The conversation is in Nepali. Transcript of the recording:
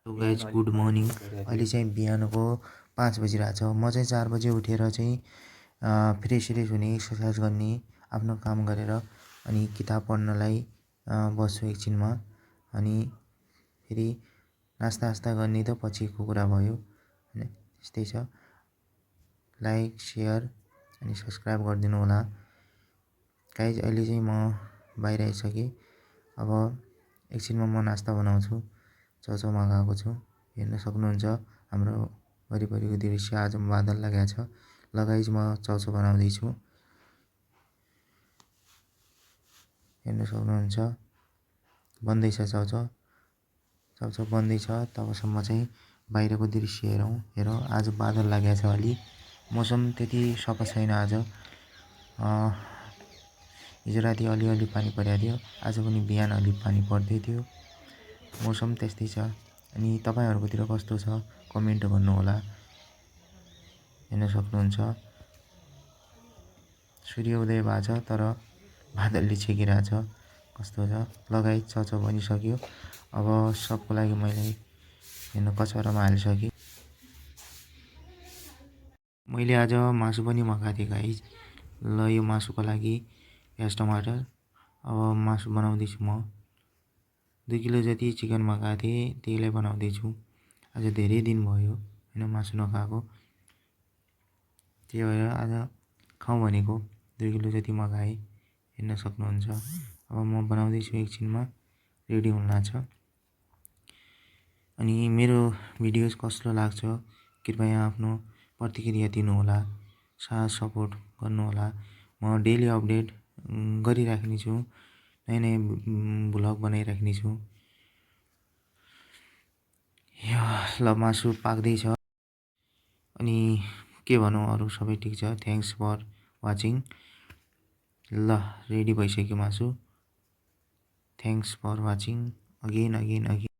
Hello guys, good morning. अहिले चाहिँ बिहानको 5 बजिरहेछ। म चाहिँ 4 बजे उठेर चाहिँ फ्रेस हुने, एक्सर्साइज गर्ने, आफ्नो काम गरेर अनि किताब पढ्नलाई बस्छु एकछिनमा। अनि फेरि नास्ता गर्ने त पछिको कुरा भयो। होइन, त्यस्तै छ। लाइक, सेयर अनि सब्सक्राइब गरिदिनु होला गाइज। अहिले चाहिँ म बाहिर आइसकेँ। अब एकछिनमा म नास्ता बनाउँछु। चौचौमा गएको छु। हेर्न सक्नुहुन्छ हाम्रो वरिपरिको दृश्य। आज बादल लागेको छ। ल गाइज, म चौचौ बनाउँदैछु। हेर्न सक्नुहुन्छ बन्दैछ चौचौ बन्दैछ। तबसम्म चाहिँ बाहिरको दृश्य हेरौँ। आज बादल लागेको छ। अलि मौसम त्यति सफा छैन आज। हिजो राति अलि पानी परेको थियो। आज पनि बिहान अलि पानी पर्दै थियो। मौसम त्यस्तै छ। अनि तपाईँहरूकोतिर कस्तो छ कमेन्ट गर्नुहोला। हेर्न सक्नुहुन्छ सूर्य उदय भएको छ, तर बादलले छेकिरहेछ। कस्तो छ। लगाइ चौचौ बनिसक्यो। अब सबको लागि मैले हेर्न कचौरामा हालिसकेँ। मैले आज मासु पनि मगाएको थिएँ गाइज। ल, यो मासुको लागि प्याज टमाटर। अब मासु बनाउँदैछु म। 2 किलो जति चिकन मगाएको थिएँ, त्यहीलाई बनाउँदैछु। आज धेरै दिन भयो होइन मासु नखाएको। त्यही भएर आज खाउँ भनेको 2 किलो जति मगाएँ। हेर्न सक्नुहुन्छ। अब म बनाउँदैछु, एकछिनमा रेडी हुन लाग्छ। अनि मेरो भिडियोज कस्तो लाग्छ कृपया आफ्नो प्रतिक्रिया दिनुहोला, साथ सपोर्ट गर्नुहोला। म डेली अपडेट गरिराख्नेछु, नयाँ भ्लग बनाइराख्नेछु। ल, मासु पाक्दैछ। अनि के भनौँ, अरू सबै ठिक छ। Thanks for watching. ल, रेडी भइसक्यो मासु। Thanks for watching again.